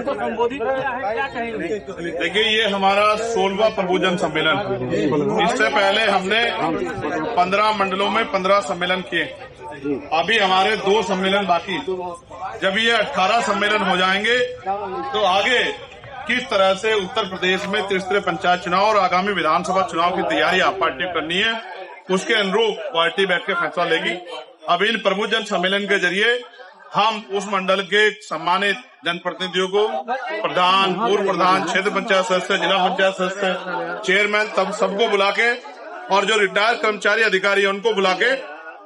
सम्मेलन को संबोधित किया है, क्या कहेंगे? देखिए, ये हमारा 16वां प्रबोधन सम्मेलन। इससे पहले हमने 15 मंडलों में 15 सम्मेलन किए। अभी हमारे 2 सम्मेलन बाकी। जब ये 18 सम्मेलन हो जाएंगे तो आगे किस तरह से उत्तर प्रदेश में त्रिस्तरीय पंचायत चुनाव और आगामी विधानसभा चुनाव की तैयारी आप पार्टी करनी है, उसके अनुरूप पार्टी बैठ के फैसला लेगी। अब इन प्रबोधन सम्मेलन के जरिए हम उस मंडल के सम्मानित जनप्रतिनिधियों को, प्रधान, पूर्व प्रधान, क्षेत्र पंचायत सदस्य, जिला पंचायत सदस्य, चेयरमैन, तब सबको बुला के, और जो रिटायर्ड कर्मचारी अधिकारी हैं उनको बुला के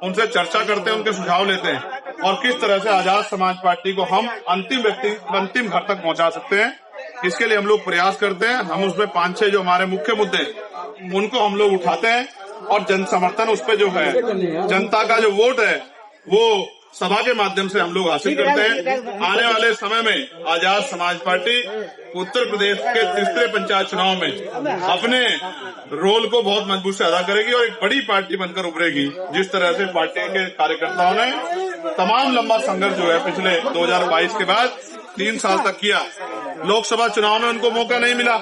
उनसे चर्चा करते हैं, उनके सुझाव लेते हैं और किस तरह से आजाद समाज पार्टी को हम अंतिम घर तक पहुंचा सकते हैं, इसके लिए हम लोग प्रयास करते हैं। हम उसमें 5-6 जो हमारे मुख्य मुद्दे उनको हम लोग उठाते हैं और जन समर्थन उस पे जो है, जनता का जो वोट है वो सभा के माध्यम से हम लोग हासिल करते हैं। आने वाले समय में आजाद समाज पार्टी उत्तर प्रदेश के त्रिस्तरीय पंचायत चुनाव में अपने रोल को बहुत मजबूत से अदा करेगी और एक बड़ी पार्टी बनकर उभरेगी। जिस तरह से पार्टी के कार्यकर्ताओं ने तमाम लंबा संघर्ष जो है पिछले 2022 के बाद 3 साल तक किया, लोकसभा चुनाव में उनको मौका नहीं मिला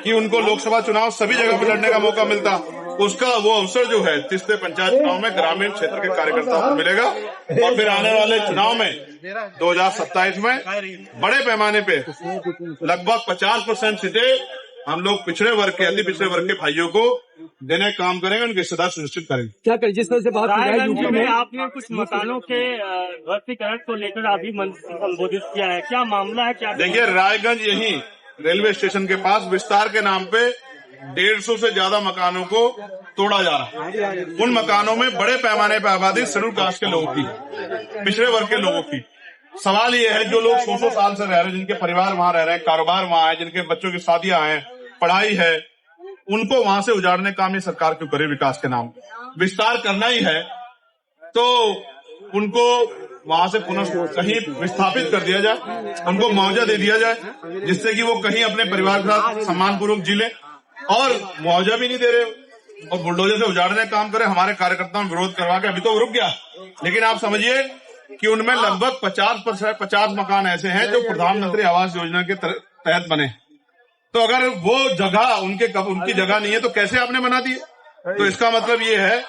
कि उनको लोकसभा चुनाव सभी जगह पर लड़ने का मौका मिलता, उसका वो अवसर जो है त्रिस्तरीय पंचायत चुनाव में ग्रामीण क्षेत्र के कार्यकर्ताओं को मिलेगा। और फिर आने वाले चुनाव में 2027 में बड़े पैमाने पे लगभग 50% सीटें हम लोग पिछड़े वर्ग के, अति पिछड़े वर्ग के भाइयों को देने का काम करेंगे, उनकी सदा सुनिश्चित करेंगे। क्या करें, जिस तरह से बात यूपी में आपने कुछ मकानों के ध्वस्तीकरण को लेकर अभी संबोधित किया है, क्या मामला है? क्या देखिए, रायगंज यही रेलवे स्टेशन के पास विस्तार के नाम पे 150 से ज्यादा मकानों को तोड़ा जा रहा है। उन मकानों में बड़े पैमाने पर आबादी शेड्यूल कास्ट के लोगों की, पिछड़े वर्ग के लोगों की। सवाल ये है, जो लोग 100 साल से रह रहे हैं, जिनके परिवार वहां रह रहे हैं, कारोबार वहां है, जिनके बच्चों की शादियां हैं, पढ़ाई है, उनको वहां से उजाड़ने का काम ये सरकार क्यों करे? विकास के नाम विस्तार करना ही है तो उनको वहां से पुनः कहीं विस्थापित कर दिया जाए, उनको मुआवजा दे दिया जाए, जिससे कि वो कहीं अपने परिवार के साथ सम्मानपूर्वक जी ले। और मुआवजा भी नहीं दे रहे और बुलडोजर से उजाड़ने का काम करे। हमारे कार्यकर्ताओं ने विरोध करवा के अभी तो रुक गया, लेकिन आप समझिए कि उनमें लगभग 50 मकान ऐसे हैं जो प्रधानमंत्री आवास योजना के तहत बने। तो अगर वो जगह उनकी जगह नहीं है तो कैसे आपने बना दिए? तो इसका मतलब ये है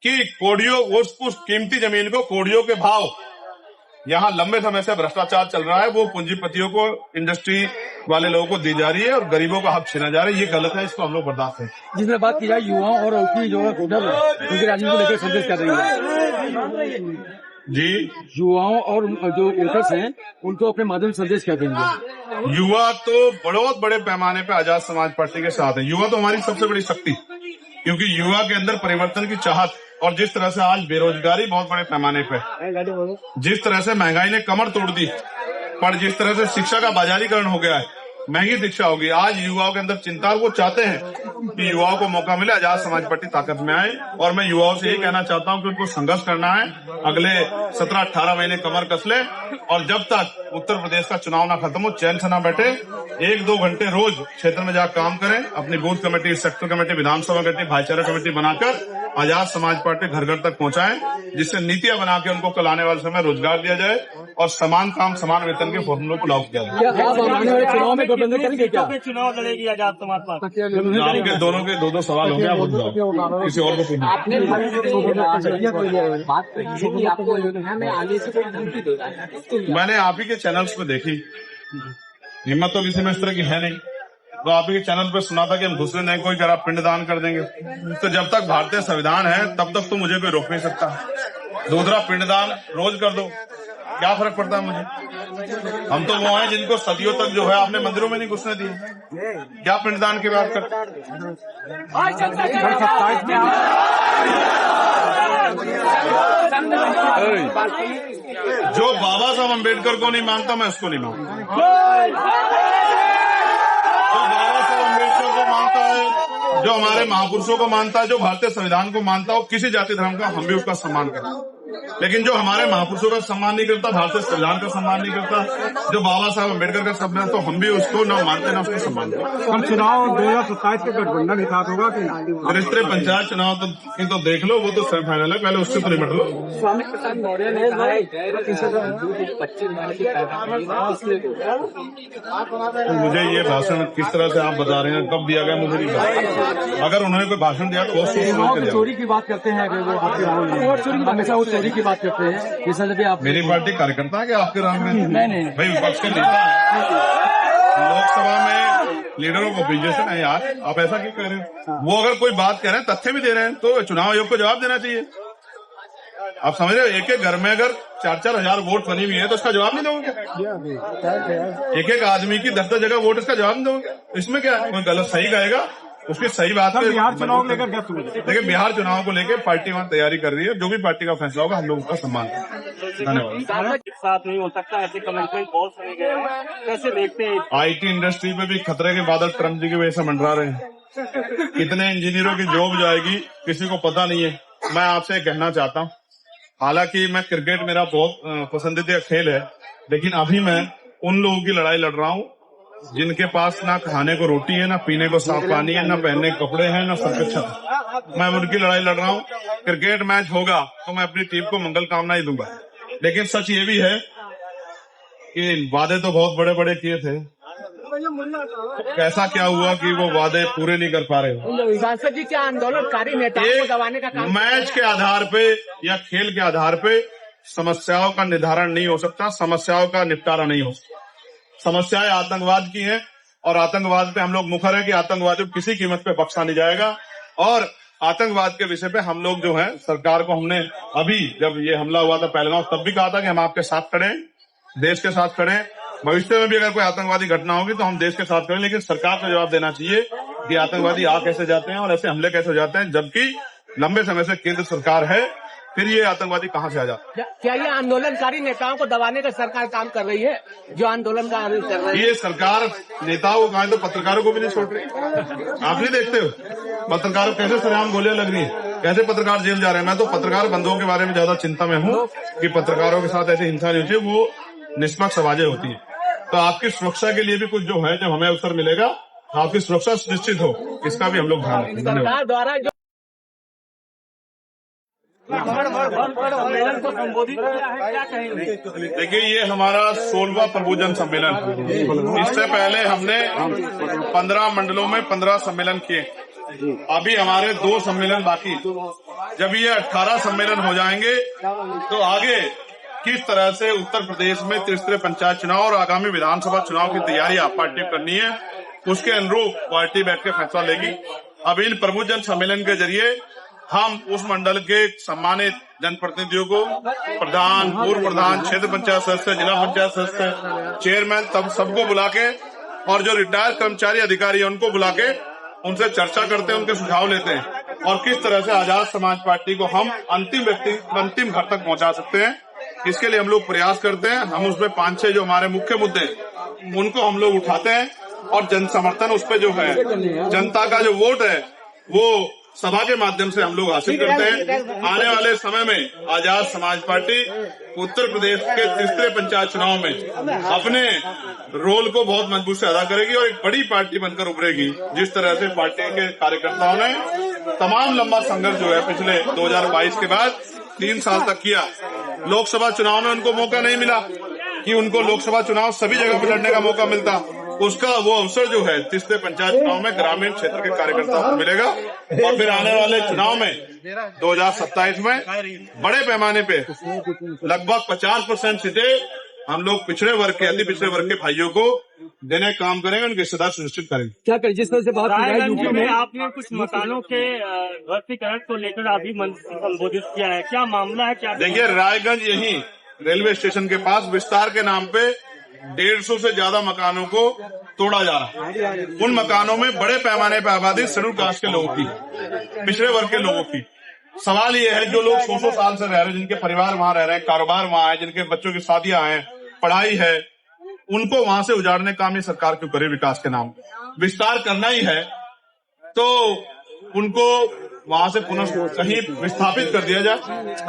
कि कोडियों, उस कीमती जमीन को कोडियों के भाव, यहाँ लंबे समय से भ्रष्टाचार चल रहा है, वो पूंजीपतियों को, इंडस्ट्री वाले लोगों को दी जा रही है और गरीबों का हक छीना जा रहा है। ये गलत है, इसको हम लोग बर्दाश्त है। जिसमें बात की जाए युवाओं और उनकी जो है वोटर उनकी राजनीति को लेकर संदेश कर रही है जी, युवाओं और जो वोटर्स हैं उनको अपने माध्यम से संदेश क्या देंगे? युवा तो बहुत बड़े पैमाने पे आजाद समाज पार्टी के साथ है। युवा तो हमारी सबसे बड़ी शक्ति, क्योंकि युवा के अंदर परिवर्तन की चाहत, और जिस तरह से आज बेरोजगारी बहुत बड़े पैमाने पे, जिस तरह से महंगाई ने कमर तोड़ दी, पर जिस तरह से शिक्षा का बाजारीकरण हो गया है, महंगी शिक्षा होगी, आज युवाओं के अंदर चिंता, वो चाहते हैं कि युवाओं को मौका मिले, आजाद समाज पार्टी ताकत में आए। और मैं युवाओं से यही कहना चाहता हूं कि उनको संघर्ष करना है, अगले 17-18 महीने कमर कस ले, और जब तक उत्तर प्रदेश का चुनाव ना खत्म हो, चैन से ना बैठे, 1-2 घंटे रोज क्षेत्र में जाकर काम करें, अपनी बूथ कमेटी, सेक्टर कमेटी, विधानसभा कमेटी, भाईचारा कमेटी बनाकर आजाद समाज पार्टी घर घर तक पहुंचाएं, जिससे नीतियां बना के उनको कल आने वाले समय रोजगार दिया जाए और समान काम समान वेतन के फॉर्मूलों को लागू किया जाए। चुनाव में गठबंधन करेंगे क्या? चुनाव लड़ेगी आजाद समाज पार्टी? आपके दोनों के 2-2 सवाल हो गया, किसी और को मैंने आप ही के चैनल्स पे देखी, हिम्मत तो किसी में इस तरह की है नहीं, तो आप ही के चैनल पे सुना था कि हम दूसरे नहीं कोई करा पिंडदान कर देंगे। तो जब तक भारतीय संविधान है तब तक तो मुझे कोई रोक नहीं सकता। दूसरा पिंडदान रोज कर दो, क्या फर्क पड़ता है मुझे? हम तो वो हैं जिनको सदियों तक जो है आपने मंदिरों में नहीं घुसने दिए, क्या पिंडदान की बात करते? जो बाबा साहब अम्बेडकर को नहीं मानता, मैं उसको नहीं मानता। जो बाबा साहब अम्बेडकर को मानता है, जो हमारे महापुरुषों को मानता है, जो भारतीय संविधान को मानता हो, किसी जाति धर्म का, हम भी उसका सम्मान करते हैं। लेकिन जो हमारे महापुरुषों का सम्मान नहीं करता, भारतीय संविधान का सम्मान नहीं करता, जो बाबा साहब अम्बेडकर का सम्मान, तो हम भी उसको ना मानते ना उसको सम्मान करते। हम चुनाव 2027 के गठबंधन के साथ होगा कि त्रिस्तरीय पंचायत चुनाव तो देख लो, वो तो सेमीफाइनल है, पहले उससे तो निपट लो। स्वामी प्रसाद मौर्य ने कहा है तो मुझे ये भाषण किस तरह से आप बता रहे हैं, कब दिया गया मुझे नहीं पता। अगर उन्होंने कोई भाषण दिया तो बहुत सोच कर चोरी की बात करते हैं, वो आपके राहुल हमेशा वो चोरी की बात करते हैं। ये सर भी आप मेरी पार्टी कार्यकर्ता है कि आपके राम में नहीं भाई विपक्ष के नेता हैं। लोकसभा में लीडरों को ऑपोजिशन है यार, आप ऐसा क्यों कह रहे हैं? वो अगर कोई बात कह रहे हैं, तथ्य भी दे रहे हैं, तो चुनाव आयोग को जवाब देना चाहिए। आप समझ रहे हो, एक एक घर में अगर 4-4 हजार वोट बनी हुई है तो उसका जवाब नहीं दोगे? एक एक आदमी की 10-10 जगह वोट, इसका जवाब नहीं दोगे? इसमें क्या है? कोई गलत सही कहेगा, उसकी सही बात पे बिहार चुनाव को लेकर क्या सोच है? देखिए, बिहार चुनाव को लेकर पार्टी वहां तैयारी कर रही है, जो भी पार्टी का फैसला होगा हम लोग उसका सम्मान करेंगे। धन्यवाद। साथ नहीं हो सकता, ऐसे कमेंटमेंट बहुत सुने गए हैं, कैसे देखते हैं? IT इंडस्ट्री पे भी खतरे के बादल ट्रम्प जी की वजह से मंडरा रहे हैं। कितने इंजीनियरों की जॉब जाएगी किसी को पता नहीं है। मैं आपसे कहना चाहता हूँ, हालांकि मैं क्रिकेट मेरा बहुत पसंदीदा खेल है, लेकिन अभी मैं उन लोगों की लड़ाई लड़ रहा हूँ जिनके पास ना खाने को रोटी है, ना पीने को साफ पानी है, ना पहनने के कपड़े हैं, ना सब कुछ है। मैं उनकी लड़ाई लड़ रहा हूँ। क्रिकेट मैच होगा तो मैं अपनी टीम को मंगल कामना ही दूंगा, लेकिन सच ये भी है कि वादे तो बहुत बड़े बड़े किए थे, कैसा क्या हुआ कि वो वादे पूरे नहीं कर पा रहे। सांसद जी क्या आंदोलनकारी नेताओं को दबाने का काम? मैच के आधार पे या खेल के आधार पे समस्याओं का निर्धारण नहीं हो सकता, समस्याओं का निपटारा नहीं हो सकता। समस्याएं आतंकवाद की हैं और आतंकवाद पे हम लोग मुखर है कि आतंकवाद को किसी कीमत पे बख्शा नहीं जाएगा। और आतंकवाद के विषय पे हम लोग जो है, सरकार को हमने अभी जब ये हमला हुआ था पहलगांव, तब भी कहा था कि हम आपके साथ खड़े हैं, देश के साथ खड़े हैं। भविष्य में भी अगर कोई आतंकवादी घटना होगी तो हम देश के साथ खड़े, लेकिन सरकार को जवाब देना चाहिए कि आतंकवादी आ कैसे जाते हैं और ऐसे हमले कैसे हो जाते हैं, जबकि लंबे समय से केंद्र सरकार है, फिर ये आतंकवादी कहाँ से आ जाते हैं? क्या ये आंदोलनकारी नेताओं को दबाने का सरकार काम कर रही है, जो आंदोलन का कर रही है? ये सरकार नेताओं को कहा तो पत्रकारों को भी नहीं छोड़ रही। आप नहीं देखते हो पत्रकारों कैसे सरेआम गोलियां लग रही है, कैसे पत्रकार जेल जा रहे हैं? मैं तो पत्रकार बंधुओं के बारे में ज्यादा चिंता में हूँ कि पत्रकारों के साथ ऐसी हिंसा नहीं होती, वो निष्पक्ष आवाजें होती है। तो आपकी सुरक्षा के लिए भी कुछ जो है, जब हमें अवसर मिलेगा आपकी सुरक्षा सुनिश्चित हो, इसका भी हम लोग ध्यान रखेंगे। सरकार द्वारा जो सम्मेलन को संबोधित किया है, क्या कहेंगे? देखिए, ये हमारा 16वां प्रबोधन सम्मेलन। इससे पहले हमने 15 मंडलों में 15 सम्मेलन किए। अभी हमारे 2 सम्मेलन बाकी। जब ये 18 सम्मेलन हो जाएंगे तो आगे किस तरह से उत्तर प्रदेश में त्रिस्तरीय पंचायत चुनाव और आगामी विधानसभा चुनाव की तैयारियां पार्टी करनी है, उसके अनुरूप पार्टी बैठ के फैसला लेगी। अब इन प्रबोधन सम्मेलन के जरिए हम उस मंडल के सम्मानित जनप्रतिनिधियों को, प्रधान, पूर्व प्रधान, क्षेत्र पंचायत सदस्य, जिला पंचायत सदस्य, चेयरमैन, तब सबको बुला के, और जो रिटायर्ड कर्मचारी अधिकारी है उनको बुला के उनसे चर्चा करते हैं, उनके सुझाव लेते हैं और किस तरह से आजाद समाज पार्टी को हम अंतिम घर तक पहुंचा सकते हैं, इसके लिए हम लोग प्रयास करते हैं। हम उसमें 5-6 जो हमारे मुख्य मुद्दे उनको हम लोग उठाते हैं और जन समर्थन उस पर जो है, जनता का जो वोट है वो सभा के माध्यम से हम लोग हासिल करते हैं। आने वाले समय में आजाद समाज पार्टी उत्तर प्रदेश के त्रिस्तरीय पंचायत चुनाव में अपने रोल को बहुत मजबूत से अदा करेगी और एक बड़ी पार्टी बनकर उभरेगी। जिस तरह से पार्टी के कार्यकर्ताओं ने तमाम लंबा संघर्ष जो है पिछले 2022 के बाद 3 साल तक किया, लोकसभा चुनाव में उनको मौका नहीं मिला कि उनको लोकसभा चुनाव सभी जगह पर लड़ने का मौका मिलता, उसका वो अवसर जो है तीसरे पंचायत चुनाव में ग्रामीण क्षेत्र के कार्यकर्ताओं को मिलेगा। और फिर आने वाले चुनाव में 2027 में बड़े पैमाने पे लगभग 50% सीटें हम लोग पिछड़े वर्ग के, अति पिछड़े वर्ग के भाइयों को देने का काम करेंगे, उनकी सदा सुनिश्चित करेंगे। क्या करें? जिस तरह से बात रायगंज में आपने कुछ मकानों के ध्वस्तीकरण को लेकर अभी संबोधित किया है, क्या मामला है? क्या देखिए, रायगंज यही रेलवे स्टेशन के पास विस्तार के नाम पे 150 से ज्यादा मकानों को तोड़ा जा रहा है। उन मकानों में बड़े पैमाने पर आबादी शेड्यूल कास्ट के लोगों की, पिछड़े वर्ग के लोगों की। सवाल ये है, जो लोग 100 साल से रह रहे हैं, जिनके परिवार वहां रह रहे हैं, कारोबार वहां है, जिनके बच्चों की शादियां हैं, पढ़ाई है, उनको वहां से उजाड़ने काम ये सरकार क्यों करे? विकास के नाम विस्तार करना ही है तो उनको वहां से पुनः कहीं विस्थापित कर दिया जाए,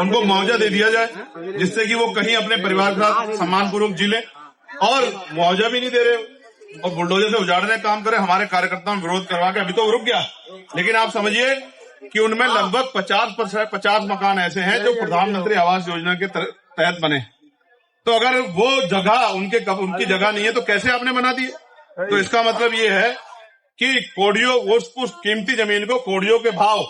उनको मुआवजा दे दिया जाए, जिससे कि वो कहीं अपने परिवार के साथ सम्मानपूर्वक जी ले। और मुआवजा भी नहीं दे रहे और बुलडोजर से उजाड़ने का काम करे। हमारे कार्यकर्ताओं ने विरोध करवा के अभी तो रुक गया, लेकिन आप समझिए कि उनमें लगभग 50 मकान ऐसे हैं जो प्रधानमंत्री आवास योजना के तहत बने। तो अगर वो जगह उनकी जगह नहीं है तो कैसे आपने बना दिए? तो इसका मतलब ये है कि कोडियों उस कीमती जमीन को कोडियों के भाव,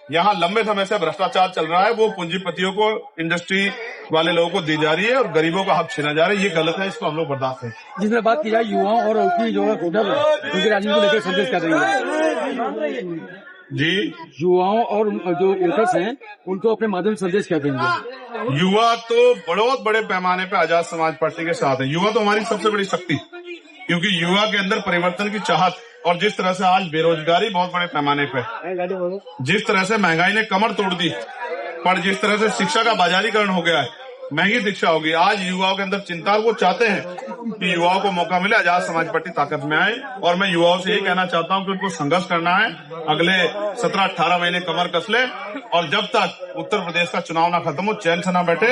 यहाँ लंबे समय से भ्रष्टाचार चल रहा है, वो पूंजीपतियों को, इंडस्ट्री वाले लोगों को दी जा रही है और गरीबों का हक छीना जा रहा है। ये गलत है, इसको हम लोग बर्दाश्त है। जिसमें बात की जाए युवाओं और उनकी जो है उनकी राजनीति को लेकर संदेश कर रही है जी, युवाओं और जो वोटर्स हैं उनको अपने माध्यम से संदेश क्या देंगे? युवा तो बहुत बड़े पैमाने पे आजाद समाज पार्टी के साथ है। युवा तो हमारी सबसे बड़ी शक्ति, क्योंकि युवा के अंदर परिवर्तन की चाहत, और जिस तरह से आज बेरोजगारी बहुत बड़े पैमाने पे, जिस तरह से महंगाई ने कमर तोड़ दी, पर जिस तरह से शिक्षा का बाजारीकरण हो गया है, महंगी शिक्षा होगी, आज युवाओं के अंदर चिंता, वो चाहते हैं कि युवाओं को मौका मिले, आजाद समाज पार्टी ताकत में आए। और मैं युवाओं से यही कहना चाहता हूं कि उनको संघर्ष करना है, अगले 17-18 महीने कमर कस ले, और जब तक उत्तर प्रदेश का चुनाव ना खत्म हो, चैन से ना बैठे,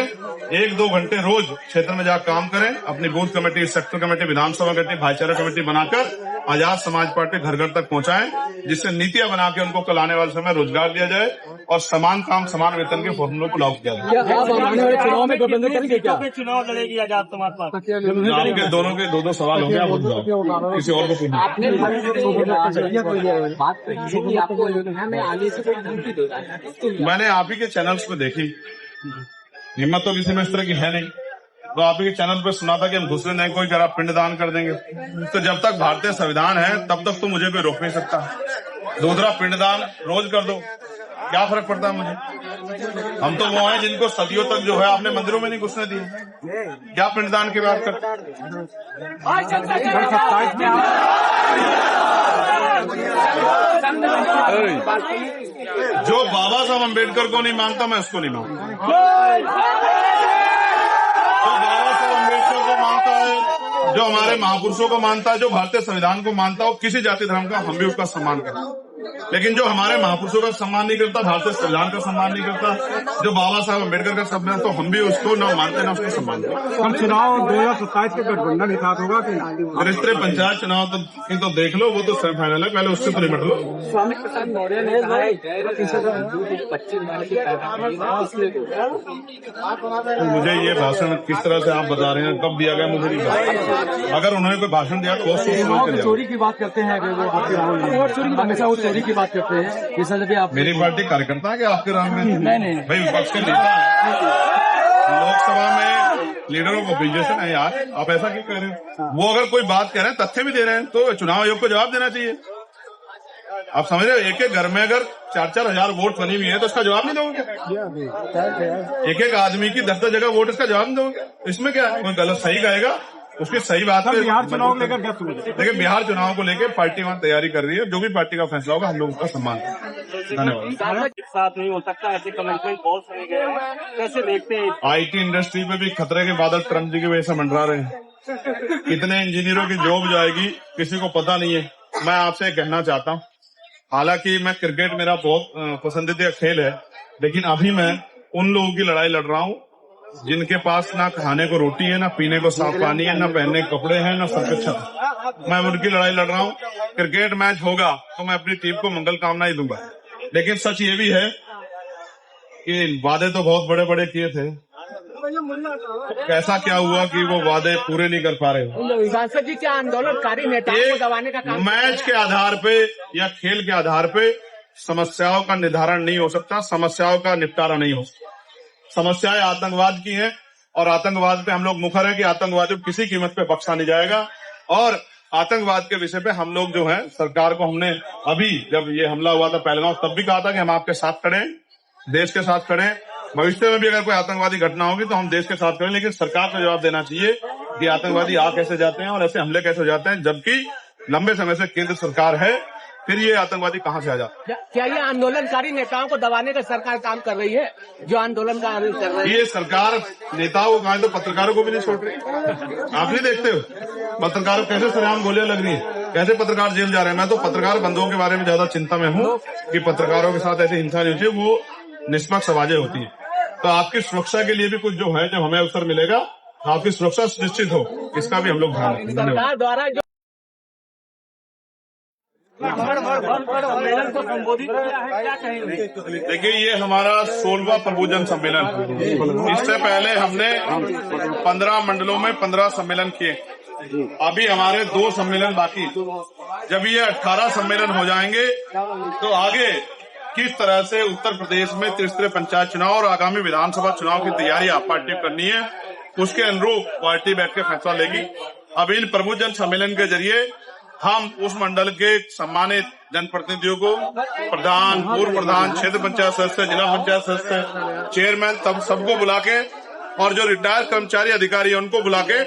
1-2 घंटे रोज क्षेत्र में जाकर काम करें, अपनी बूथ कमेटी, सेक्टर कमेटी, विधानसभा कमेटी, भाईचारा कमेटी बनाकर आजाद समाज पार्टी घर घर तक पहुंचाएं, जिससे नीतियां बना के उनको कल आने वाले समय रोजगार दिया जाए और समान काम समान वेतन के फॉर्मूलों को लागू किया जाए। चुनाव में गठबंधन करेंगे क्या? चुनाव लड़ेगी आजाद समाज पार्टी? आपके दोनों के 2-2 सवाल होंगे, आप किसी और को पूछिए। आपने बात कही आपको में आने से कोई धमकी दे रहा है, मैंने आप ही के चैनल्स पे देखी, हिम्मत तो किसी में इस तरह की है नहीं, तो आप ही के चैनल पे सुना था कि हम घुसने नहीं, कोई कह रहा पिंडदान कर देंगे। तो जब तक भारतीय संविधान है तब तक तो मुझे कोई रोक नहीं सकता। दूसरा पिंडदान रोज कर दो, क्या फर्क पड़ता है मुझे? हम तो वो हैं जिनको सदियों तक जो है आपने मंदिरों में नहीं घुसने दिए, क्या पिंडदान की बात करते? जो बाबा साहब अम्बेडकर को नहीं मानता, मैं उसको नहीं मानता। जो बाबा साहब अम्बेडकर को मानता है, जो हमारे महापुरुषों को मानता है, जो भारतीय संविधान को मानता है, किसी जाति धर्म का, हम भी उसका सम्मान करते हैं। लेकिन जो हमारे महापुरुषों का सम्मान नहीं करता, भारतीय संविधान का सम्मान नहीं करता, जो बाबा साहब अम्बेडकर का सम्मान, तो हम भी उसको न मानते न उसको सम्मान करते। हम चुनाव 2027 के गठबंधन के साथ होगा कि नहीं? रिश्ते पंचायत चुनाव तो देख लो, वो तो सेमीफाइनल है, पहले उससे तो निपट लो। स्वामी प्रसाद मौर्य ने 25 मुझे ये भाषण किस तरह से आप बता रहे हैं, कब दिया गया, मुझे नहीं पता। अगर उन्होंने कोई भाषण दिया तो चोरी की बात करते हैं, हमेशा वो चोरी की बात करते हैं। ये सब आप मेरी पार्टी कार्यकर्ता है कि आपके राम में? नहीं भाई विपक्ष के नेता लोकसभा में लीडरों को ऑपोजिशन है यार, आप ऐसा क्यों कह रहे हैं? वो अगर कोई बात कह रहे हैं, तथ्य भी दे रहे हैं, तो चुनाव आयोग को जवाब देना चाहिए। आप समझ रहे हो, एक घर में अगर 4-4 हजार वोट बनी हुई है तो इसका जवाब नहीं दोगे? एक आदमी की 10-10 जगह वोट, इसका जवाब नहीं दोगे? इसमें क्या है? कोई गलत सही कहेगा, उसकी सही बात है। बिहार चुनाव को लेकर क्या सोच? देखिए, बिहार चुनाव को लेकर पार्टी वहां तैयारी कर रही है, जो भी पार्टी का फैसला होगा हम लोग उसका सम्मान करेंगे। धन्यवाद। साथ नहीं हो सकता, ऐसे कमेंटमेंट बहुत सुने गए हैं, कैसे देखते हैं? IT इंडस्ट्री में भी खतरे के बादल ट्रम्प जी की वजह से मंडरा रहे हैं। कितने इंजीनियरों की जॉब जाएगी किसी को पता नहीं है। मैं आपसे कहना चाहता हूँ, हालांकि मैं क्रिकेट मेरा बहुत पसंदीदा खेल है, लेकिन अभी मैं उन लोगों की लड़ाई लड़ रहा हूँ जिनके पास ना खाने को रोटी है, ना पीने को साफ पानी है, ना पहनने के कपड़े हैं, ना सब कुछ है। मैं उनकी लड़ाई लड़ रहा हूँ। क्रिकेट मैच होगा तो मैं अपनी टीम को मंगल कामनाएं दूंगा, लेकिन सच ये भी है कि वादे तो बहुत बड़े बड़े किए थे, कैसा क्या हुआ कि वो वादे पूरे नहीं कर पा रहे। सांसद जी क्या आंदोलनकारी नेताओं को दबाने का काम? मैच के आधार पे या खेल के आधार पे समस्याओं का निर्धारण नहीं हो सकता, समस्याओं का निपटारा नहीं हो सकता। समस्याएं आतंकवाद की हैं और आतंकवाद पे हम लोग मुखर हैं कि आतंकवाद को किसी कीमत पे बख्शा नहीं जाएगा। और आतंकवाद के विषय पे हम लोग जो है, सरकार को हमने अभी जब ये हमला हुआ था पहलगांव, तब भी कहा था कि हम आपके साथ खड़े हैं, देश के साथ खड़े हैं। भविष्य में भी अगर कोई आतंकवादी घटना होगी तो हम देश के साथ खड़े, लेकिन सरकार को जवाब देना चाहिए कि आतंकवादी आ कैसे जाते हैं और ऐसे हमले कैसे हो जाते हैं, जबकि लंबे समय से केंद्र सरकार है, फिर ये आतंकवादी कहाँ से आ जाते हैं? क्या ये आंदोलनकारी नेताओं को दबाने का सरकार काम कर रही है, जो आंदोलन का कर रही है? ये सरकार नेताओं को कहा तो पत्रकारों को भी नहीं छोड़ रही। आप नहीं देखते हो पत्रकारों कैसे सरेआम गोलियां लग रही है? कैसे पत्रकार जेल जा रहे हैं। मैं तो पत्रकार बंधुओं के बारे में ज्यादा चिंता में हूँ कि पत्रकारों के साथ ऐसी हिंसा नहीं होती, वो निष्पक्ष आवाजें होती है। तो आपकी सुरक्षा के लिए भी कुछ जो है, जब हमें अवसर मिलेगा आपकी सुरक्षा सुनिश्चित हो, इसका भी हम लोग ध्यान रखेंगे। धन्यवाद। सरकार द्वारा जो सम्मेलन को संबोधित किया है, क्या कहेंगे? देखिए, ये हमारा 16वां प्रबोधन सम्मेलन है। इससे पहले हमने 15 मंडलों में 15 सम्मेलन किए। अभी हमारे 2 सम्मेलन बाकी। जब ये 18 सम्मेलन हो जाएंगे तो आगे किस तरह से उत्तर प्रदेश में त्रिस्तरीय पंचायत चुनाव और आगामी विधानसभा चुनाव की तैयारी आप पार्टी करनी है, उसके अनुरूप पार्टी बैठ के फैसला लेगी। अब इन प्रबुद्ध सम्मेलन के जरिए हम उस मंडल के सम्मानित जनप्रतिनिधियों को, प्रधान, पूर्व प्रधान, क्षेत्र पंचायत सदस्य, जिला पंचायत सदस्य, चेयरमैन, तब सबको बुला के, और जो रिटायर्ड कर्मचारी अधिकारी है उनको बुला के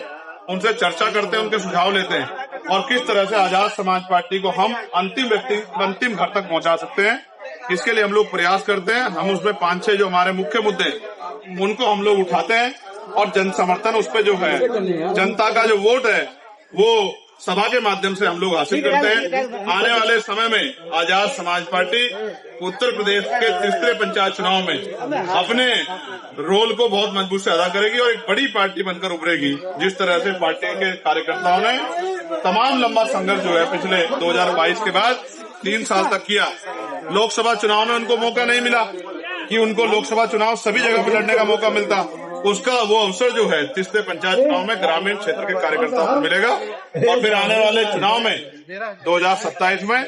उनसे चर्चा करते हैं, उनके सुझाव लेते हैं और किस तरह से आजाद समाज पार्टी को हम अंतिम घर तक पहुंचा सकते हैं, इसके लिए हम लोग प्रयास करते हैं। हम उसमें 5-6 जो हमारे मुख्य मुद्दे उनको हम लोग उठाते हैं और जन समर्थन उस पर जो है, जनता का जो वोट है वो सभा के माध्यम से हम लोग हासिल करते हैं। आने वाले समय में आजाद समाज पार्टी उत्तर प्रदेश के त्रिस्तरीय पंचायत चुनाव में अपने रोल को बहुत मजबूत से अदा करेगी और एक बड़ी पार्टी बनकर उभरेगी। जिस तरह से पार्टी के कार्यकर्ताओं ने तमाम लंबा संघर्ष जो है पिछले 2022 के बाद 3 साल तक किया, लोकसभा चुनाव में उनको मौका नहीं मिला कि उनको लोकसभा चुनाव सभी जगह पर लड़ने का मौका मिलता, उसका वो अवसर जो है तीसरे पंचायत चुनाव में ग्रामीण क्षेत्र के कार्यकर्ताओं को मिलेगा। और फिर आने वाले चुनाव में 2027 में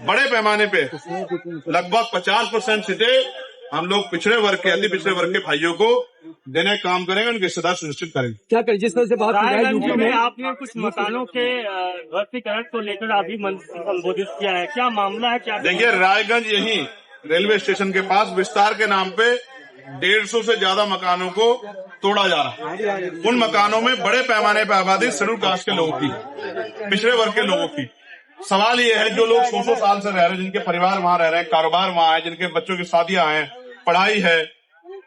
बड़े पैमाने पे लगभग 50% सीटें हम लोग पिछड़े वर्ग के, अति पिछड़े वर्ग के भाइयों को देने का काम करेंगे, उनकी सदा सुनिश्चित करेंगे। क्या करें, जिस तरह से बात रायगंज में आपने कुछ मकानों के ध्वस्तीकरण को लेकर अभी संबोधित किया है, क्या मामला है? क्या देखिए, रायगंज यही रेलवे स्टेशन के पास विस्तार के नाम पे 150 से ज्यादा मकानों को तोड़ा जा रहा है। उन मकानों में बड़े पैमाने पर आबादी शेड्यूल कास्ट के लोगों की, पिछड़े वर्ग के लोगों की। सवाल ये है, जो लोग 100 साल से रह रहे हैं, जिनके परिवार वहां रह रहे हैं, कारोबार वहां है, जिनके बच्चों की शादियां हैं, पढ़ाई है,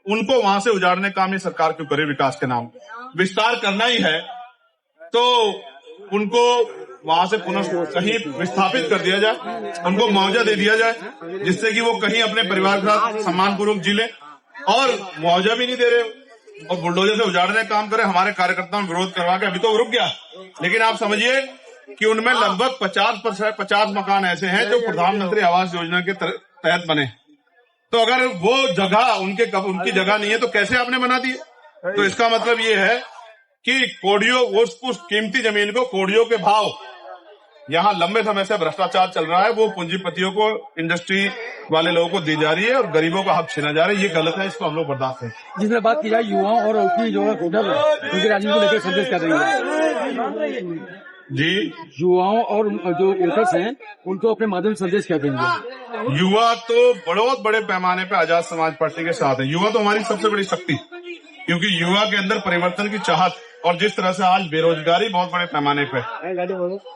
उनको वहां से उजाड़ने का काम ये सरकार क्यों करे? विकास के नाम विस्तार करना ही है तो उनको वहां से पुनः कहीं विस्थापित कर दिया जाए, उनको मुआवजा दे दिया जाए, जिससे कि वो कहीं अपने परिवार के साथ सम्मानपूर्वक जी ले। और मुआवजा भी नहीं दे रहे और बुलडोजर से उजाड़ने का काम करे। हमारे कार्यकर्ताओं ने विरोध करवा के अभी तो रुक गया, लेकिन आप समझिए कि उनमें लगभग 50 मकान ऐसे हैं जो प्रधानमंत्री आवास योजना के तहत बने। तो अगर वो जगह उनकी जगह नहीं है तो कैसे आपने बना दिए? तो इसका मतलब ये है कि कोडियों, उस कीमती जमीन को कोडियों के भाव, यहाँ लंबे समय से भ्रष्टाचार चल रहा है, वो पूंजीपतियों को, इंडस्ट्री वाले लोगों को दी जा रही है और गरीबों का हक छीना जा रहा है। ये गलत है, इसको हम लोग बर्दाश्त है। जिसमें बात की जाए युवाओं और उनकी जो है होटल उनकी राजनीति को लेकर संदेश कर रही है जी, युवाओं और जो वोटर्स हैं उनको अपने माध्यम से संदेश क्या देंगे? युवा तो बहुत बड़े पैमाने पे आजाद समाज पार्टी के साथ है। युवा तो हमारी सबसे बड़ी शक्ति, क्योंकि युवा के अंदर परिवर्तन की चाहत, और जिस तरह से आज बेरोजगारी बहुत बड़े पैमाने पे,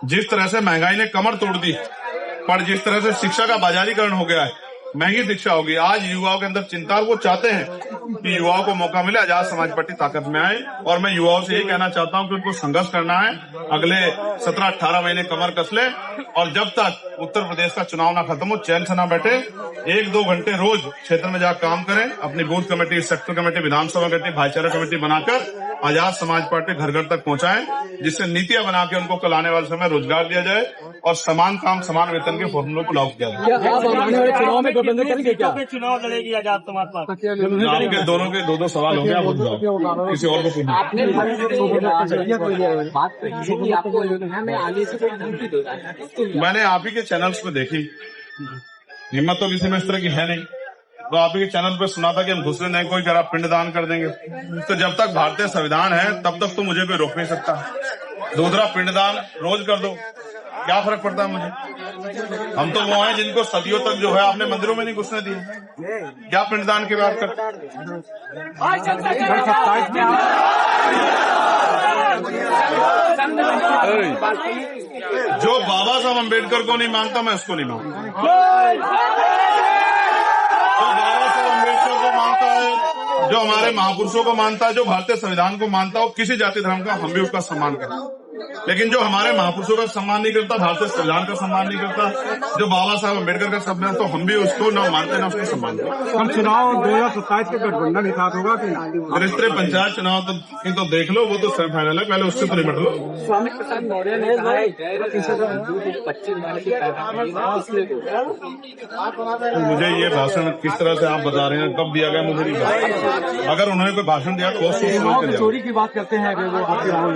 जिस तरह से महंगाई ने कमर तोड़ दी, पर जिस तरह से शिक्षा का बाजारीकरण हो गया है, महंगी शिक्षा होगी, आज युवाओं के अंदर चिंता, वो चाहते हैं कि युवाओं को मौका मिले, आजाद समाज पार्टी ताकत में आए। और मैं युवाओं से यही कहना चाहता हूं कि उनको संघर्ष करना है, अगले 17-18 महीने कमर कस ले, और जब तक उत्तर प्रदेश का चुनाव ना खत्म हो, चैन से ना बैठे, 1-2 घंटे रोज क्षेत्र में जाकर काम करें, अपनी बूथ कमेटी, सेक्टर कमेटी, विधानसभा कमेटी, भाईचारा कमेटी बनाकर आजाद समाज पार्टी घर घर तक पहुंचाएं, जिससे नीतियां बना के उनको कल आने वाले समय रोजगार दिया जाए और समान काम समान वेतन के फॉर्मूलों को लागू किया जाए। क्या आप आने वाले चुनाव में गठबंधन करेंगे? क्या चुनाव लड़ेगी आजाद समाज पार्टी? आपके दोनों के 2-2 सवाल हो गया, किसी और को पूछना। मैंने आप ही के चैनल्स पे देखी, हिम्मत तो किसी में इस तरह की है नहीं, तो आप ही के चैनल पे सुना था कि हम घुसने नहीं, कोई जरा पिंडदान कर देंगे। तो जब तक भारतीय संविधान है तब तक तो मुझे कोई रोक नहीं सकता। दूसरा पिंडदान रोज कर दो, क्या फर्क पड़ता है मुझे? हम तो वो हैं जिनको सदियों तक जो है आपने मंदिरों में नहीं घुसने दिए, क्या पिंडदान की बात करते? जो बाबा साहब अम्बेडकर को नहीं मानता, मैं उसको नहीं मानता। जो बाबा साहब अम्बेडकर को मानता है, जो हमारे महापुरुषों को मानता है, जो भारतीय संविधान को मानता हो, किसी जाति धर्म का, हम भी उसका सम्मान करते हैं। लेकिन जो हमारे महापुरुषों का सम्मान नहीं करता, भारतीय संविधान का सम्मान नहीं करता, जो बाबा साहब अम्बेडकर का सम्मान, तो हम भी उसको ना मानते ना उसको सम्मान करते। हम चुनाव 2027 के गठबंधन के साथ होगा कि नहीं? रिश्ते पंचायत चुनाव तो देख लो, वो तो सेमीफाइनल है, पहले उससे तो निपट लो। स्वामी प्रसाद मौर्य ने कहा है मुझे ये भाषण किस तरह से आप बता रहे हैं, कब दिया गया मुझे नहीं पता। अगर उन्होंने कोई भाषण दिया तो वो सोच समझ कर चोरी की बात करते हैं वो आपके राहुल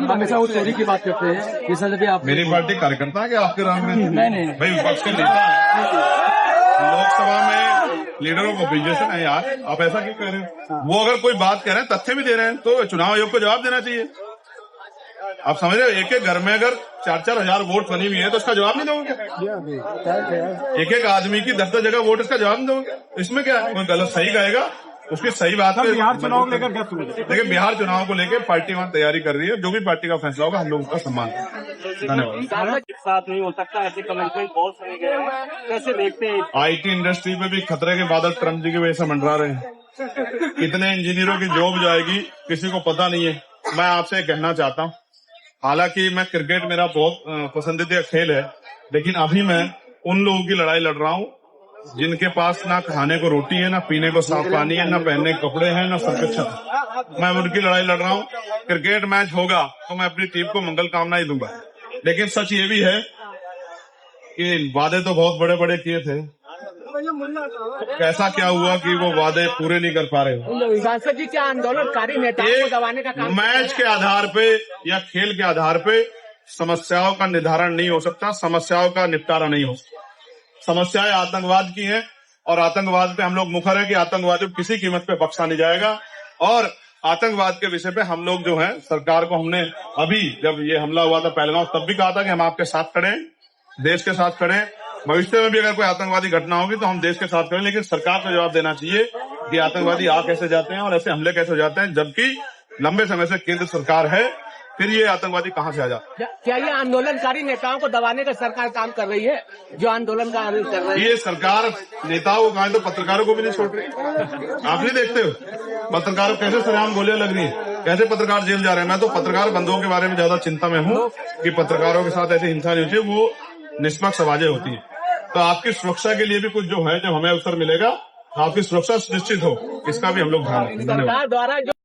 हमेशा वो चोरी की बात करते हैं। ये सर भी आप मेरी पार्टी कार्यकर्ता है कि आपके राम में नहीं भाई विपक्ष के नेता हैं। लोकसभा में लीडरों को ऑपोजिशन है यार, आप ऐसा क्यों कह रहे हैं? वो अगर कोई बात कह रहे हैं, तथ्य भी दे रहे हैं, तो चुनाव आयोग को जवाब देना चाहिए। आप समझ रहे हो, एक एक घर में अगर 4-4 हजार वोट बनी हुई है तो उसका जवाब नहीं दोगे? एक एक आदमी की 10-10 जगह वोट, इसका जवाब नहीं दोगे? इसमें क्या है? कोई गलत सही कहेगा, उसकी सही बात है। बिहार चुनाव को लेकर क्या सुनिए? देखिए, बिहार चुनाव को लेकर पार्टी वहां तैयारी कर रही है, जो भी पार्टी का फैसला होगा हम लोग उसका सम्मान करेंगे। धन्यवाद। एक साथ नहीं हो सकता, ऐसे कमिटमेंट बहुत सुने गए हैं, कैसे देखते हैं? IT इंडस्ट्री पे भी खतरे के बादल ट्रम्प जी की वजह से मंडरा रहे हैं। कितने इंजीनियरों की जॉब जाएगी किसी को पता नहीं है। मैं आपसे कहना चाहता हूँ, हालांकि मैं क्रिकेट मेरा बहुत पसंदीदा खेल है, लेकिन अभी मैं उन लोगों की लड़ाई लड़ रहा हूँ जिनके पास ना खाने को रोटी है, ना पीने को साफ पानी है, ना पहनने के कपड़े हैं, ना सर पे छत। मैं उनकी लड़ाई लड़ रहा हूँ। क्रिकेट मैच होगा तो मैं अपनी टीम को मंगल कामना ही दूंगा, लेकिन सच ये भी है कि वादे तो बहुत बड़े बड़े किए थे, कैसा क्या हुआ कि वो वादे पूरे नहीं कर पा रहे। सांसद जी क्या आंदोलनकारी नेताओं को दबाने का काम? मैच के आधार पे या खेल के आधार पे समस्याओं का निर्धारण नहीं हो सकता, समस्याओं का निपटारा नहीं हो सकता। समस्याएं आतंकवाद की हैं और आतंकवाद पे हम लोग मुखर है कि आतंकवाद को किसी कीमत पे बख्शा नहीं जाएगा। और आतंकवाद के विषय पे हम लोग जो है, सरकार को हमने अभी जब ये हमला हुआ था पहलगांव, तब भी कहा था कि हम आपके साथ खड़े हैं, देश के साथ खड़े हैं। भविष्य में भी अगर कोई आतंकवादी घटना होगी तो हम देश के साथ खड़े, लेकिन सरकार को जवाब देना चाहिए कि आतंकवादी आ कैसे जाते हैं और ऐसे हमले कैसे हो जाते हैं, जबकि लंबे समय से केंद्र सरकार है, फिर ये आतंकवादी कहाँ से आ जाते हैं? क्या ये आंदोलनकारी नेताओं को दबाने का सरकार काम कर रही है, जो आंदोलन का कर रही है? ये सरकार नेताओं को कहा तो पत्रकारों को भी नहीं छोड़ रही। आप नहीं देखते हो पत्रकारों कैसे सरेआम गोलियां लग रही है, कैसे पत्रकार जेल जा रहे हैं? मैं तो पत्रकार बंधुओं के बारे में ज्यादा चिंता में हूँ कि पत्रकारों के साथ ऐसी हिंसा नहीं होती, वो निष्पक्ष आवाजें होती है। तो आपकी सुरक्षा के लिए भी कुछ जो है, जब हमें अवसर मिलेगा आपकी सुरक्षा सुनिश्चित हो, इसका भी हम लोग ध्यान रखेंगे। सरकार द्वारा